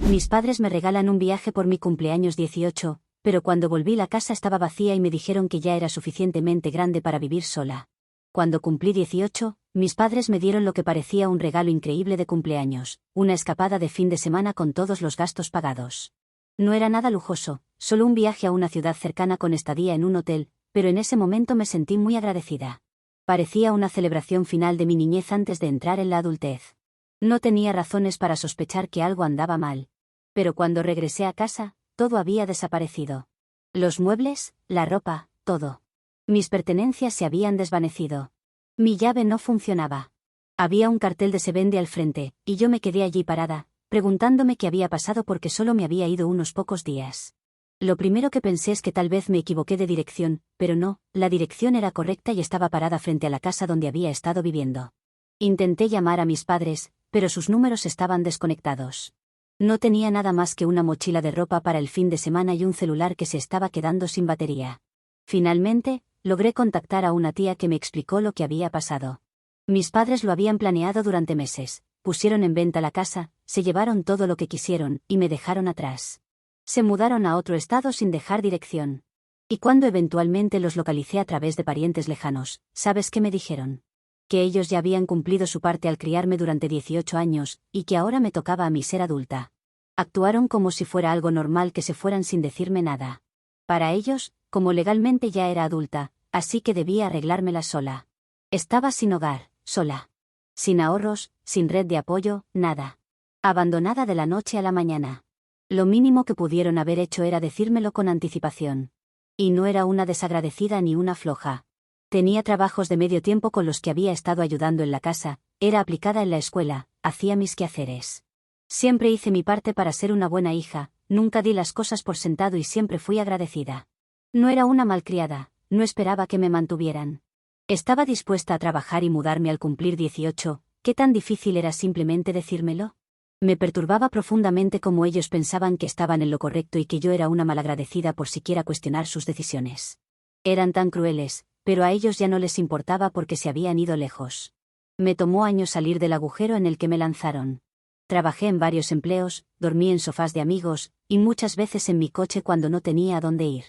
Mis padres me regalan un viaje por mi cumpleaños 18, pero cuando volví la casa estaba vacía y me dijeron que ya era suficientemente grande para vivir sola. Cuando cumplí 18, mis padres me dieron lo que parecía un regalo increíble de cumpleaños, una escapada de fin de semana con todos los gastos pagados. No era nada lujoso, solo un viaje a una ciudad cercana con estadía en un hotel, pero en ese momento me sentí muy agradecida. Parecía una celebración final de mi niñez antes de entrar en la adultez. No tenía razones para sospechar que algo andaba mal. Pero cuando regresé a casa, todo había desaparecido. Los muebles, la ropa, todo. Mis pertenencias se habían desvanecido. Mi llave no funcionaba. Había un cartel de se vende al frente, y yo me quedé allí parada, preguntándome qué había pasado porque solo me había ido unos pocos días. Lo primero que pensé es que tal vez me equivoqué de dirección, pero no, la dirección era correcta y estaba parada frente a la casa donde había estado viviendo. Intenté llamar a mis padres, pero sus números estaban desconectados. No tenía nada más que una mochila de ropa para el fin de semana y un celular que se estaba quedando sin batería. Finalmente, logré contactar a una tía que me explicó lo que había pasado. Mis padres lo habían planeado durante meses, pusieron en venta la casa, se llevaron todo lo que quisieron y me dejaron atrás. Se mudaron a otro estado sin dejar dirección. Y cuando eventualmente los localicé a través de parientes lejanos, ¿sabes qué me dijeron? Que ellos ya habían cumplido su parte al criarme durante 18 años, y que ahora me tocaba a mí ser adulta. Actuaron como si fuera algo normal que se fueran sin decirme nada. Para ellos, como legalmente ya era adulta, así que debía arreglármela sola. Estaba sin hogar, sola. Sin ahorros, sin red de apoyo, nada. Abandonada de la noche a la mañana. Lo mínimo que pudieron haber hecho era decírmelo con anticipación. Y no era una desagradecida ni una floja. Tenía trabajos de medio tiempo con los que había estado ayudando en la casa, era aplicada en la escuela, hacía mis quehaceres. Siempre hice mi parte para ser una buena hija, nunca di las cosas por sentado y siempre fui agradecida. No era una malcriada, no esperaba que me mantuvieran. Estaba dispuesta a trabajar y mudarme al cumplir 18, ¿qué tan difícil era simplemente decírmelo? Me perturbaba profundamente cómo ellos pensaban que estaban en lo correcto y que yo era una malagradecida por siquiera cuestionar sus decisiones. Eran tan crueles, pero a ellos ya no les importaba porque se habían ido lejos. Me tomó años salir del agujero en el que me lanzaron. Trabajé en varios empleos, dormí en sofás de amigos, y muchas veces en mi coche cuando no tenía a dónde ir.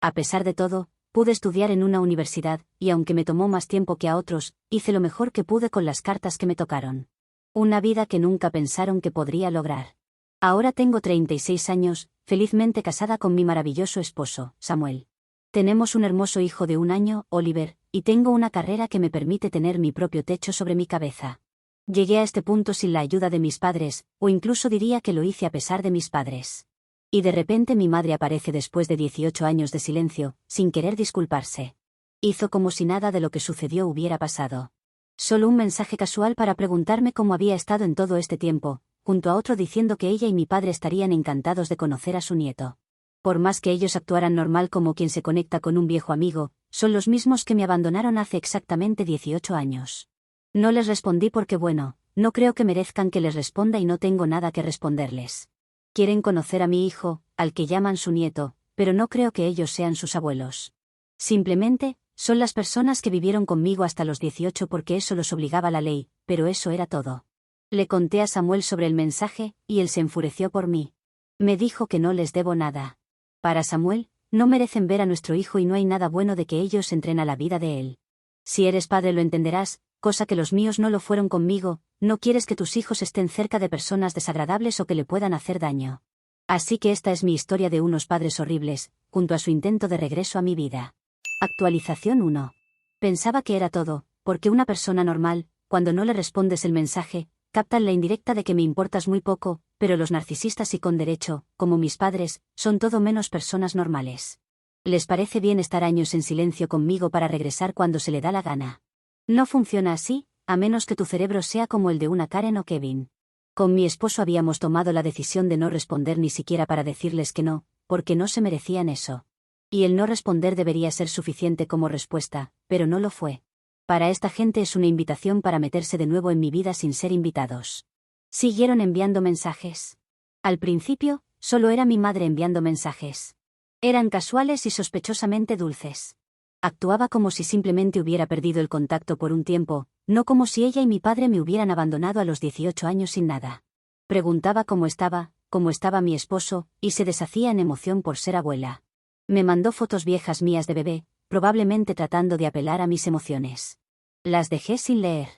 A pesar de todo, pude estudiar en una universidad, y aunque me tomó más tiempo que a otros, hice lo mejor que pude con las cartas que me tocaron. Una vida que nunca pensaron que podría lograr. Ahora tengo 36 años, felizmente casada con mi maravilloso esposo, Samuel. Tenemos un hermoso hijo de 1 año, Oliver, y tengo una carrera que me permite tener mi propio techo sobre mi cabeza. Llegué a este punto sin la ayuda de mis padres, o incluso diría que lo hice a pesar de mis padres. Y de repente mi madre aparece después de 18 años de silencio, sin querer disculparse. Hizo como si nada de lo que sucedió hubiera pasado. Solo un mensaje casual para preguntarme cómo había estado en todo este tiempo, junto a otro diciendo que ella y mi padre estarían encantados de conocer a su nieto. Por más que ellos actuaran normal como quien se conecta con un viejo amigo, son los mismos que me abandonaron hace exactamente 18 años. No les respondí porque bueno, no creo que merezcan que les responda y no tengo nada que responderles. Quieren conocer a mi hijo, al que llaman su nieto, pero no creo que ellos sean sus abuelos. Simplemente, son las personas que vivieron conmigo hasta los 18 porque eso los obligaba la ley, pero eso era todo. Le conté a Samuel sobre el mensaje, y él se enfureció por mí. Me dijo que no les debo nada. Para Samuel, no merecen ver a nuestro hijo y no hay nada bueno de que ellos entren a la vida de él. Si eres padre lo entenderás, cosa que los míos no lo fueron conmigo, no quieres que tus hijos estén cerca de personas desagradables o que le puedan hacer daño. Así que esta es mi historia de unos padres horribles, junto a su intento de regreso a mi vida. Actualización 1. Pensaba que era todo, porque una persona normal, cuando no le respondes el mensaje, captan la indirecta de que me importas muy poco, pero los narcisistas y con derecho, como mis padres, son todo menos personas normales. Les parece bien estar años en silencio conmigo para regresar cuando se le da la gana. No funciona así, a menos que tu cerebro sea como el de una Karen o Kevin. Con mi esposo habíamos tomado la decisión de no responder ni siquiera para decirles que no, porque no se merecían eso. Y el no responder debería ser suficiente como respuesta, pero no lo fue. Para esta gente es una invitación para meterse de nuevo en mi vida sin ser invitados. Siguieron enviando mensajes. Al principio, solo era mi madre enviando mensajes. Eran casuales y sospechosamente dulces. Actuaba como si simplemente hubiera perdido el contacto por un tiempo, no como si ella y mi padre me hubieran abandonado a los 18 años sin nada. Preguntaba cómo estaba, cómo estaba mi esposo, y se deshacía en emoción por ser abuela. Me mandó fotos viejas mías de bebé, probablemente tratando de apelar a mis emociones. Las dejé sin leer.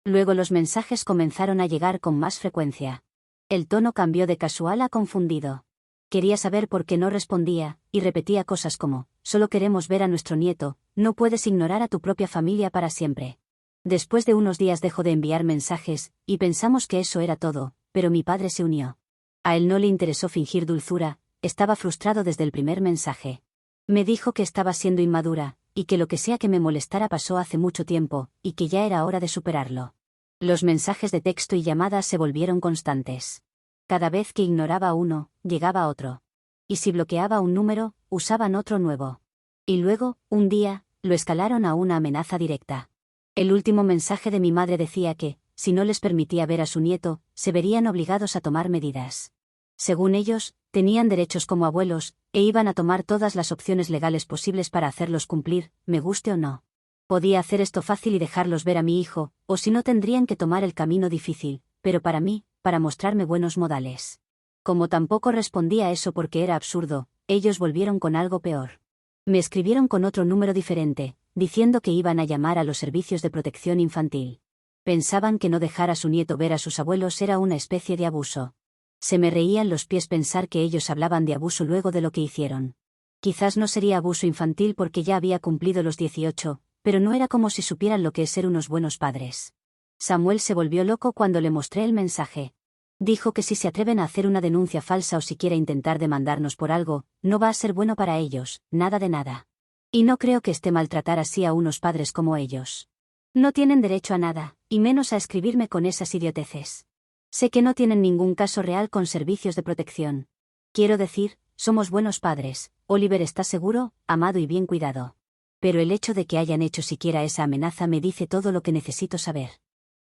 Luego los mensajes comenzaron a llegar con más frecuencia. El tono cambió de casual a confundido. Quería saber por qué no respondía, y repetía cosas como: solo queremos ver a nuestro nieto, no puedes ignorar a tu propia familia para siempre. Después de unos días dejó de enviar mensajes, y pensamos que eso era todo, pero mi padre se unió. A él no le interesó fingir dulzura, estaba frustrado desde el primer mensaje. Me dijo que estaba siendo inmadura, y que lo que sea que me molestara pasó hace mucho tiempo, y que ya era hora de superarlo. Los mensajes de texto y llamadas se volvieron constantes. Cada vez que ignoraba uno, llegaba otro. Y si bloqueaba un número, usaban otro nuevo. Y luego, un día, lo escalaron a una amenaza directa. El último mensaje de mi madre decía que, si no les permitía ver a su nieto, se verían obligados a tomar medidas. Según ellos, tenían derechos como abuelos, e iban a tomar todas las opciones legales posibles para hacerlos cumplir, me guste o no. Podía hacer esto fácil y dejarlos ver a mi hijo, o si no tendrían que tomar el camino difícil, pero para mí, para mostrarme buenos modales. Como tampoco respondía a eso porque era absurdo, ellos volvieron con algo peor. Me escribieron con otro número diferente, diciendo que iban a llamar a los servicios de protección infantil. Pensaban que no dejar a su nieto ver a sus abuelos era una especie de abuso. Se me reían los pies pensar que ellos hablaban de abuso luego de lo que hicieron. Quizás no sería abuso infantil porque ya había cumplido los 18, pero no era como si supieran lo que es ser unos buenos padres. Samuel se volvió loco cuando le mostré el mensaje. Dijo que si se atreven a hacer una denuncia falsa o siquiera intentar demandarnos por algo, no va a ser bueno para ellos, nada de nada. Y no creo que esté mal tratar así a unos padres como ellos. No tienen derecho a nada, y menos a escribirme con esas idioteces. Sé que no tienen ningún caso real con servicios de protección. Quiero decir, somos buenos padres, Oliver está seguro, amado y bien cuidado. Pero el hecho de que hayan hecho siquiera esa amenaza me dice todo lo que necesito saber.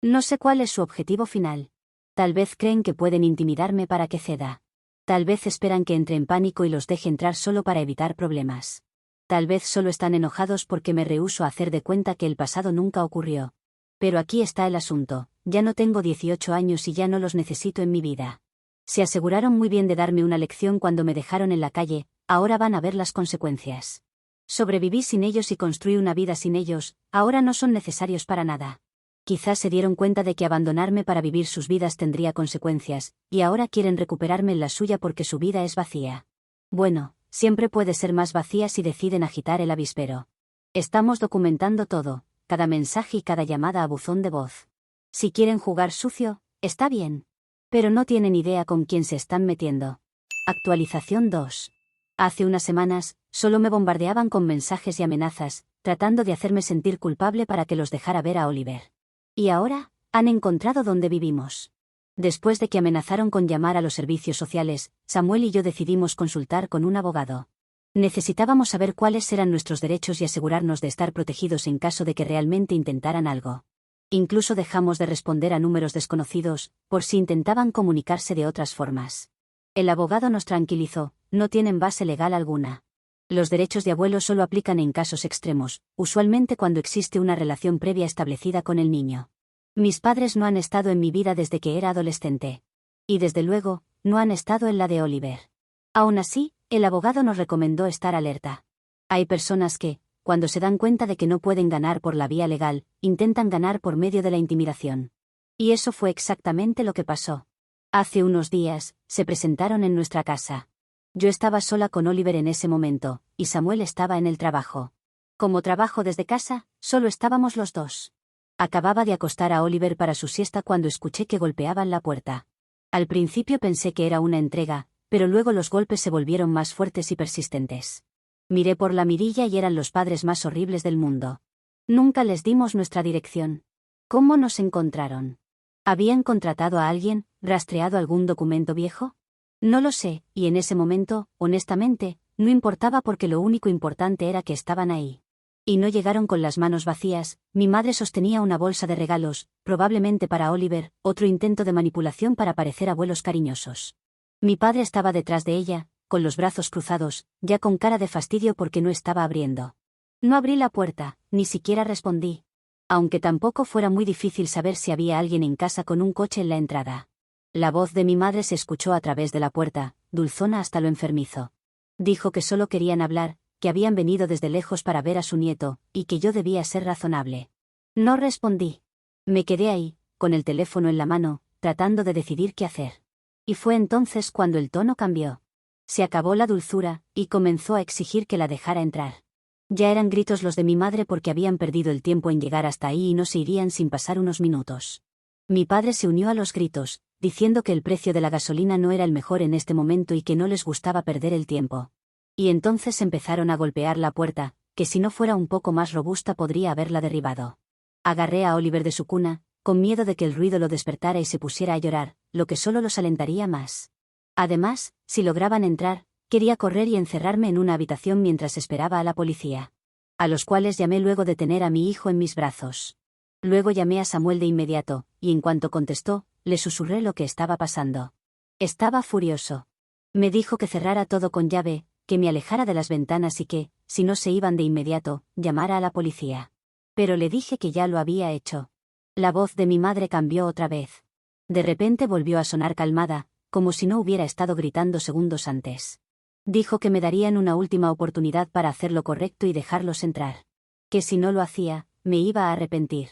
No sé cuál es su objetivo final. Tal vez creen que pueden intimidarme para que ceda. Tal vez esperan que entre en pánico y los deje entrar solo para evitar problemas. Tal vez solo están enojados porque me rehúso a hacer de cuenta que el pasado nunca ocurrió. Pero aquí está el asunto, ya no tengo 18 años y ya no los necesito en mi vida. Se aseguraron muy bien de darme una lección cuando me dejaron en la calle, ahora van a ver las consecuencias. Sobreviví sin ellos y construí una vida sin ellos, ahora no son necesarios para nada. Quizás se dieron cuenta de que abandonarme para vivir sus vidas tendría consecuencias, y ahora quieren recuperarme en la suya porque su vida es vacía. Bueno, siempre puede ser más vacía si deciden agitar el avispero. Estamos documentando todo, cada mensaje y cada llamada a buzón de voz. Si quieren jugar sucio, está bien. Pero no tienen idea con quién se están metiendo. Actualización 2. Hace unas semanas, solo me bombardeaban con mensajes y amenazas, tratando de hacerme sentir culpable para que los dejara ver a Oliver. Y ahora, han encontrado dónde vivimos. Después de que amenazaron con llamar a los servicios sociales, Samuel y yo decidimos consultar con un abogado. Necesitábamos saber cuáles eran nuestros derechos y asegurarnos de estar protegidos en caso de que realmente intentaran algo. Incluso dejamos de responder a números desconocidos, por si intentaban comunicarse de otras formas. El abogado nos tranquilizó, no tienen base legal alguna. Los derechos de abuelo solo aplican en casos extremos, usualmente cuando existe una relación previa establecida con el niño. Mis padres no han estado en mi vida desde que era adolescente. Y desde luego, no han estado en la de Oliver. Aún así, el abogado nos recomendó estar alerta. Hay personas que, cuando se dan cuenta de que no pueden ganar por la vía legal, intentan ganar por medio de la intimidación. Y eso fue exactamente lo que pasó. Hace unos días, se presentaron en nuestra casa. Yo estaba sola con Oliver en ese momento, y Samuel estaba en el trabajo. Como trabajo desde casa, solo estábamos los dos. Acababa de acostar a Oliver para su siesta cuando escuché que golpeaban la puerta. Al principio pensé que era una entrega, pero luego los golpes se volvieron más fuertes y persistentes. Miré por la mirilla y eran los padres más horribles del mundo. Nunca les dimos nuestra dirección. ¿Cómo nos encontraron? ¿Habían contratado a alguien, rastreado algún documento viejo? No lo sé, y en ese momento, honestamente, no importaba porque lo único importante era que estaban ahí. Y no llegaron con las manos vacías, mi madre sostenía una bolsa de regalos, probablemente para Oliver, otro intento de manipulación para parecer abuelos cariñosos. Mi padre estaba detrás de ella, con los brazos cruzados, ya con cara de fastidio porque no estaba abriendo. No abrí la puerta, ni siquiera respondí. Aunque tampoco fuera muy difícil saber si había alguien en casa con un coche en la entrada. La voz de mi madre se escuchó a través de la puerta, dulzona hasta lo enfermizo. Dijo que solo querían hablar, que habían venido desde lejos para ver a su nieto, y que yo debía ser razonable. No respondí. Me quedé ahí, con el teléfono en la mano, tratando de decidir qué hacer. Y fue entonces cuando el tono cambió. Se acabó la dulzura, y comenzó a exigir que la dejara entrar. Ya eran gritos los de mi madre porque habían perdido el tiempo en llegar hasta ahí y no se irían sin pasar unos minutos. Mi padre se unió a los gritos, diciendo que el precio de la gasolina no era el mejor en este momento y que no les gustaba perder el tiempo. Y entonces empezaron a golpear la puerta, que si no fuera un poco más robusta podría haberla derribado. Agarré a Oliver de su cuna, con miedo de que el ruido lo despertara y se pusiera a llorar, lo que solo los alentaría más. Además, si lograban entrar, quería correr y encerrarme en una habitación mientras esperaba a la policía. A los cuales llamé luego de tener a mi hijo en mis brazos. Luego llamé a Samuel de inmediato, y en cuanto contestó, le susurré lo que estaba pasando. Estaba furioso. Me dijo que cerrara todo con llave, que me alejara de las ventanas y que, si no se iban de inmediato, llamara a la policía. Pero le dije que ya lo había hecho. La voz de mi madre cambió otra vez. De repente volvió a sonar calmada, como si no hubiera estado gritando segundos antes. Dijo que me darían una última oportunidad para hacer lo correcto y dejarlos entrar. Que si no lo hacía, me iba a arrepentir.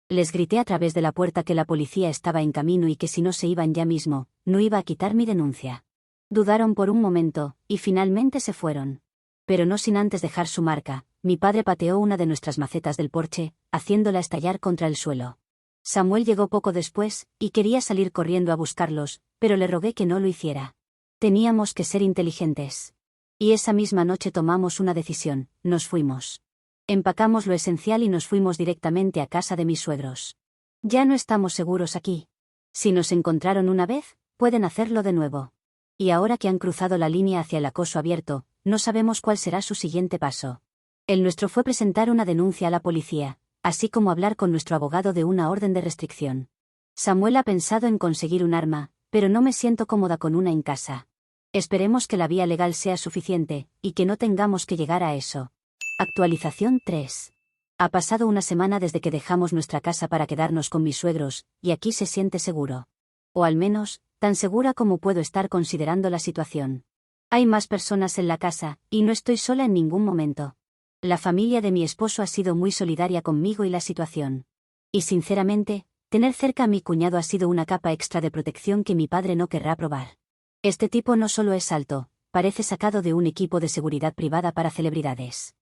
Les grité a través de la puerta que la policía estaba en camino y que si no se iban ya mismo, no iba a quitar mi denuncia. Dudaron por un momento, y finalmente se fueron. Pero no sin antes dejar su marca. Mi padre pateó una de nuestras macetas del porche, haciéndola estallar contra el suelo. Samuel llegó poco después, y quería salir corriendo a buscarlos, pero le rogué que no lo hiciera. Teníamos que ser inteligentes. Y esa misma noche tomamos una decisión, nos fuimos. Empacamos lo esencial y nos fuimos directamente a casa de mis suegros. Ya no estamos seguros aquí. Si nos encontraron una vez, pueden hacerlo de nuevo. Y ahora que han cruzado la línea hacia el acoso abierto, no sabemos cuál será su siguiente paso. El nuestro fue presentar una denuncia a la policía, así como hablar con nuestro abogado de una orden de restricción. Samuel ha pensado en conseguir un arma, pero no me siento cómoda con una en casa. Esperemos que la vía legal sea suficiente, y que no tengamos que llegar a eso. Actualización 3. Ha pasado una semana desde que dejamos nuestra casa para quedarnos con mis suegros, y aquí se siente seguro. O al menos, tan segura como puedo estar considerando la situación. Hay más personas en la casa, y no estoy sola en ningún momento. La familia de mi esposo ha sido muy solidaria conmigo y la situación. Y sinceramente, tener cerca a mi cuñado ha sido una capa extra de protección que mi padre no querrá probar. Este tipo no solo es alto, parece sacado de un equipo de seguridad privada para celebridades.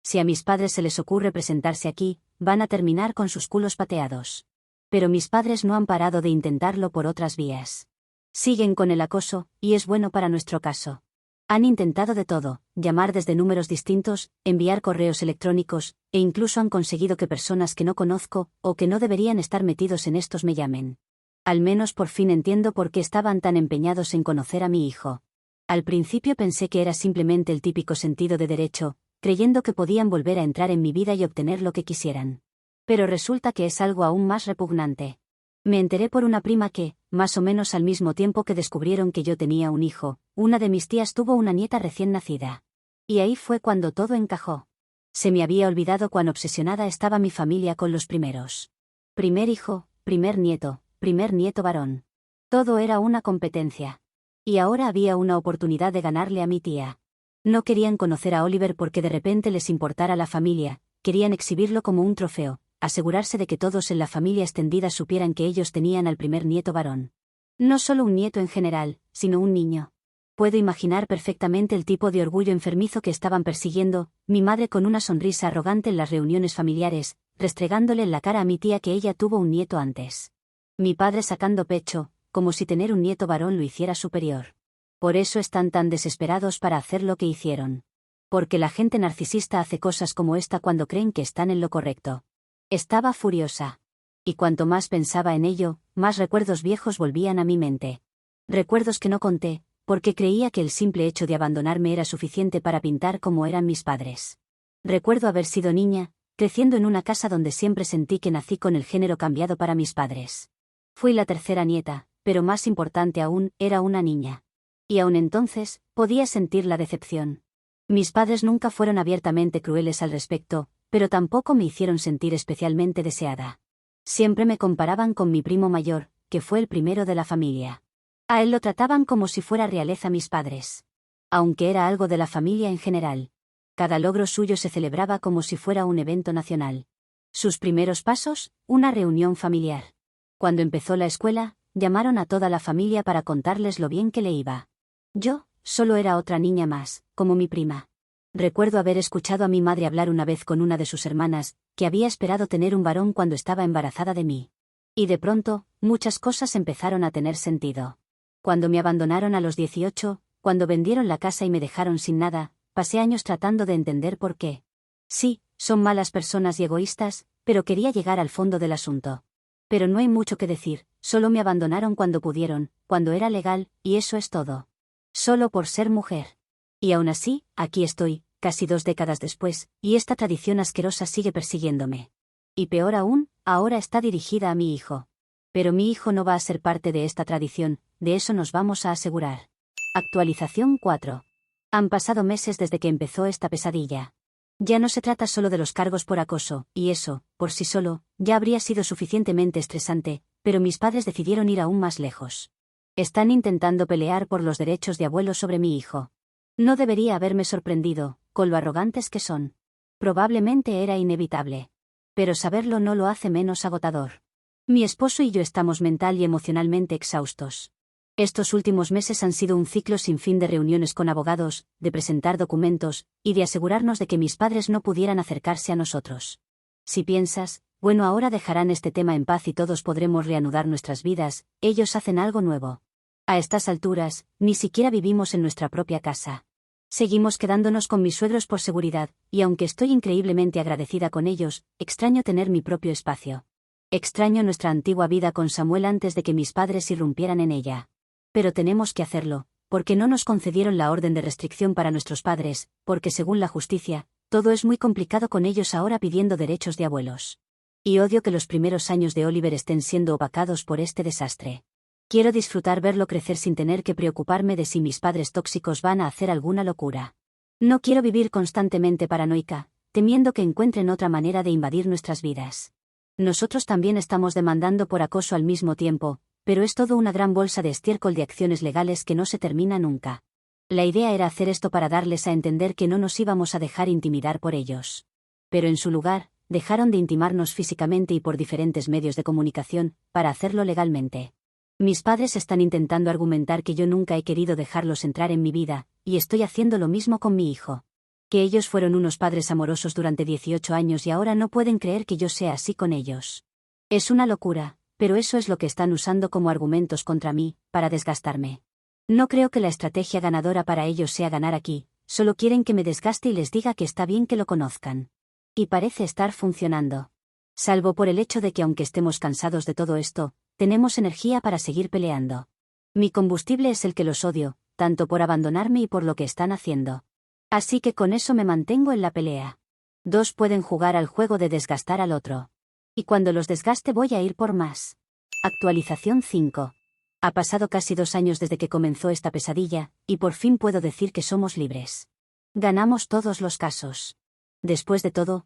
Si a mis padres se les ocurre presentarse aquí, van a terminar con sus culos pateados. Pero mis padres no han parado de intentarlo por otras vías. Siguen con el acoso, y es bueno para nuestro caso. Han intentado de todo, llamar desde números distintos, enviar correos electrónicos, e incluso han conseguido que personas que no conozco, o que no deberían estar metidos en estos me llamen. Al menos por fin entiendo por qué estaban tan empeñados en conocer a mi hijo. Al principio pensé que era simplemente el típico sentido de derecho, creyendo que podían volver a entrar en mi vida y obtener lo que quisieran. Pero resulta que es algo aún más repugnante. Me enteré por una prima que, más o menos al mismo tiempo que descubrieron que yo tenía un hijo, una de mis tías tuvo una nieta recién nacida. Y ahí fue cuando todo encajó. Se me había olvidado cuán obsesionada estaba mi familia con los primeros. Primer hijo, primer nieto varón. Todo era una competencia. Y ahora había una oportunidad de ganarle a mi tía. No querían conocer a Oliver porque de repente les importara la familia, querían exhibirlo como un trofeo, asegurarse de que todos en la familia extendida supieran que ellos tenían al primer nieto varón. No solo un nieto en general, sino un niño. Puedo imaginar perfectamente el tipo de orgullo enfermizo que estaban persiguiendo, mi madre con una sonrisa arrogante en las reuniones familiares, restregándole en la cara a mi tía que ella tuvo un nieto antes. Mi padre sacando pecho, como si tener un nieto varón lo hiciera superior. Por eso están tan desesperados para hacer lo que hicieron. Porque la gente narcisista hace cosas como esta cuando creen que están en lo correcto. Estaba furiosa. Y cuanto más pensaba en ello, más recuerdos viejos volvían a mi mente. Recuerdos que no conté, porque creía que el simple hecho de abandonarme era suficiente para pintar como eran mis padres. Recuerdo haber sido niña, creciendo en una casa donde siempre sentí que nací con el género cambiado para mis padres. Fui la tercera nieta, pero más importante aún, era una niña. Y aún entonces, podía sentir la decepción. Mis padres nunca fueron abiertamente crueles al respecto, pero tampoco me hicieron sentir especialmente deseada. Siempre me comparaban con mi primo mayor, que fue el primero de la familia. A él lo trataban como si fuera realeza mis padres. Aunque era algo de la familia en general. Cada logro suyo se celebraba como si fuera un evento nacional. Sus primeros pasos, una reunión familiar. Cuando empezó la escuela, llamaron a toda la familia para contarles lo bien que le iba. Yo, solo era otra niña más, como mi prima. Recuerdo haber escuchado a mi madre hablar una vez con una de sus hermanas, que había esperado tener un varón cuando estaba embarazada de mí. Y de pronto, muchas cosas empezaron a tener sentido. Cuando me abandonaron a los 18, cuando vendieron la casa y me dejaron sin nada, pasé años tratando de entender por qué. Sí, son malas personas y egoístas, pero quería llegar al fondo del asunto. Pero no hay mucho que decir, solo me abandonaron cuando pudieron, cuando era legal, y eso es todo. Solo por ser mujer. Y aún así, aquí estoy, casi 2 décadas después, y esta tradición asquerosa sigue persiguiéndome. Y peor aún, ahora está dirigida a mi hijo. Pero mi hijo no va a ser parte de esta tradición, de eso nos vamos a asegurar. Actualización 4. Han pasado meses desde que empezó esta pesadilla. Ya no se trata solo de los cargos por acoso, y eso, por sí solo, ya habría sido suficientemente estresante, pero mis padres decidieron ir aún más lejos. Están intentando pelear por los derechos de abuelo sobre mi hijo. No debería haberme sorprendido, con lo arrogantes que son. Probablemente era inevitable. Pero saberlo no lo hace menos agotador. Mi esposo y yo estamos mental y emocionalmente exhaustos. Estos últimos meses han sido un ciclo sin fin de reuniones con abogados, de presentar documentos, y de asegurarnos de que mis padres no pudieran acercarse a nosotros. Si piensas, bueno, ahora dejarán este tema en paz y todos podremos reanudar nuestras vidas, ellos hacen algo nuevo. A estas alturas, ni siquiera vivimos en nuestra propia casa. Seguimos quedándonos con mis suegros por seguridad, y aunque estoy increíblemente agradecida con ellos, extraño tener mi propio espacio. Extraño nuestra antigua vida con Samuel antes de que mis padres irrumpieran en ella. Pero tenemos que hacerlo, porque no nos concedieron la orden de restricción para nuestros padres, porque según la justicia, todo es muy complicado con ellos ahora pidiendo derechos de abuelos. Y odio que los primeros años de Oliver estén siendo opacados por este desastre. Quiero disfrutar verlo crecer sin tener que preocuparme de si mis padres tóxicos van a hacer alguna locura. No quiero vivir constantemente paranoica, temiendo que encuentren otra manera de invadir nuestras vidas. Nosotros también estamos demandando por acoso al mismo tiempo, pero es todo una gran bolsa de estiércol de acciones legales que no se termina nunca. La idea era hacer esto para darles a entender que no nos íbamos a dejar intimidar por ellos. Pero en su lugar, dejaron de intimarnos físicamente y por diferentes medios de comunicación, para hacerlo legalmente. Mis padres están intentando argumentar que yo nunca he querido dejarlos entrar en mi vida, y estoy haciendo lo mismo con mi hijo. Que ellos fueron unos padres amorosos durante 18 años y ahora no pueden creer que yo sea así con ellos. Es una locura, pero eso es lo que están usando como argumentos contra mí, para desgastarme. No creo que la estrategia ganadora para ellos sea ganar aquí, solo quieren que me desgaste y les diga que está bien que lo conozcan. Y parece estar funcionando. Salvo por el hecho de que aunque estemos cansados de todo esto, tenemos energía para seguir peleando. Mi combustible es el que los odio, tanto por abandonarme y por lo que están haciendo. Así que con eso me mantengo en la pelea. 2 pueden jugar al juego de desgastar al otro. Y cuando los desgaste voy a ir por más. Actualización 5. Ha pasado casi 2 años desde que comenzó esta pesadilla, y por fin puedo decir que somos libres. Ganamos todos los casos. Después de todo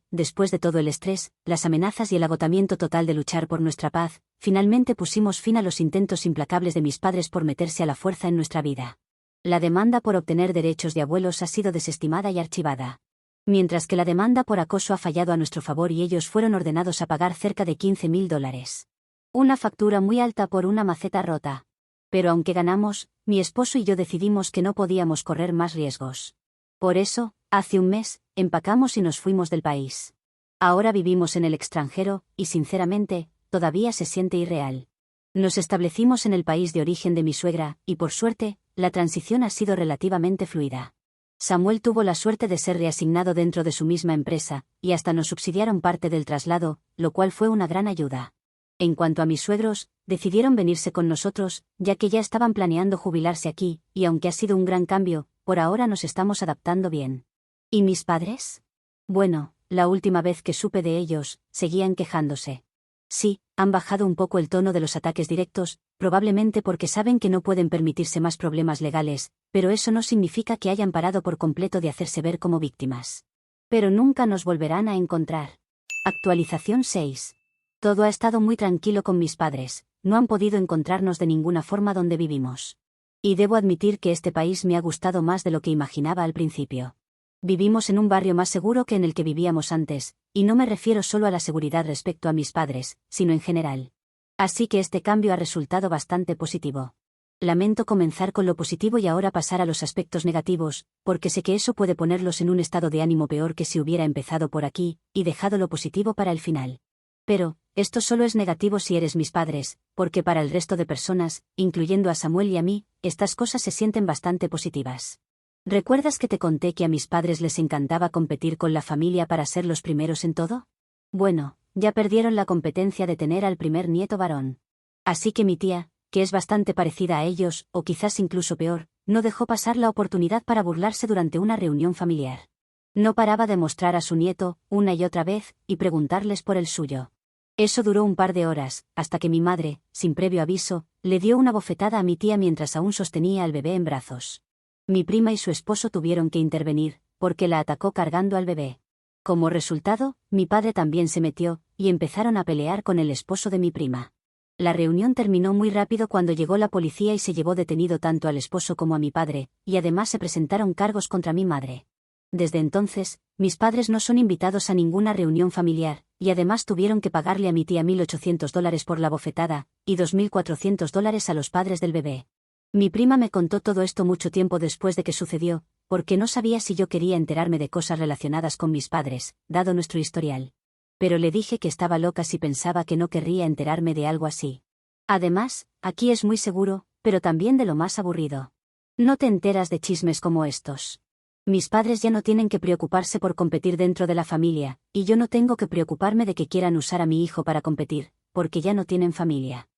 el estrés, las amenazas y el agotamiento total de luchar por nuestra paz, finalmente pusimos fin a los intentos implacables de mis padres por meterse a la fuerza en nuestra vida. La demanda por obtener derechos de abuelos ha sido desestimada y archivada. Mientras que la demanda por acoso ha fallado a nuestro favor y ellos fueron ordenados a pagar cerca de $15.000. Una factura muy alta por una maceta rota. Pero aunque ganamos, mi esposo y yo decidimos que no podíamos correr más riesgos. Por eso, hace un mes, empacamos y nos fuimos del país. Ahora vivimos en el extranjero, y sinceramente, todavía se siente irreal. Nos establecimos en el país de origen de mi suegra, y por suerte, la transición ha sido relativamente fluida. Samuel tuvo la suerte de ser reasignado dentro de su misma empresa, y hasta nos subsidiaron parte del traslado, lo cual fue una gran ayuda. En cuanto a mis suegros, decidieron venirse con nosotros, ya que ya estaban planeando jubilarse aquí, y aunque ha sido un gran cambio, por ahora nos estamos adaptando bien. ¿Y mis padres? Bueno, la última vez que supe de ellos, seguían quejándose. Sí, han bajado un poco el tono de los ataques directos, probablemente porque saben que no pueden permitirse más problemas legales, pero eso no significa que hayan parado por completo de hacerse ver como víctimas. Pero nunca nos volverán a encontrar. Actualización 6. Todo ha estado muy tranquilo con mis padres, no han podido encontrarnos de ninguna forma donde vivimos. Y debo admitir que este país me ha gustado más de lo que imaginaba al principio. Vivimos en un barrio más seguro que en el que vivíamos antes, y no me refiero solo a la seguridad respecto a mis padres, sino en general. Así que este cambio ha resultado bastante positivo. Lamento comenzar con lo positivo y ahora pasar a los aspectos negativos, porque sé que eso puede ponerlos en un estado de ánimo peor que si hubiera empezado por aquí, y dejado lo positivo para el final. Pero, esto solo es negativo si eres mis padres, porque para el resto de personas, incluyendo a Samuel y a mí, estas cosas se sienten bastante positivas. ¿Recuerdas que te conté que a mis padres les encantaba competir con la familia para ser los primeros en todo? Bueno, ya perdieron la competencia de tener al primer nieto varón. Así que mi tía, que es bastante parecida a ellos, o quizás incluso peor, no dejó pasar la oportunidad para burlarse durante una reunión familiar. No paraba de mostrar a su nieto, una y otra vez, y preguntarles por el suyo. Eso duró un par de horas, hasta que mi madre, sin previo aviso, le dio una bofetada a mi tía mientras aún sostenía al bebé en brazos. Mi prima y su esposo tuvieron que intervenir, porque la atacó cargando al bebé. Como resultado, mi padre también se metió, y empezaron a pelear con el esposo de mi prima. La reunión terminó muy rápido cuando llegó la policía y se llevó detenido tanto al esposo como a mi padre, y además se presentaron cargos contra mi madre. Desde entonces, mis padres no son invitados a ninguna reunión familiar, y además tuvieron que pagarle a mi tía $1.800 por la bofetada, y $2.400 a los padres del bebé. Mi prima me contó todo esto mucho tiempo después de que sucedió, porque no sabía si yo quería enterarme de cosas relacionadas con mis padres, dado nuestro historial. Pero le dije que estaba loca si pensaba que no querría enterarme de algo así. Además, aquí es muy seguro, pero también de lo más aburrido. No te enteras de chismes como estos. Mis padres ya no tienen que preocuparse por competir dentro de la familia, y yo no tengo que preocuparme de que quieran usar a mi hijo para competir, porque ya no tienen familia.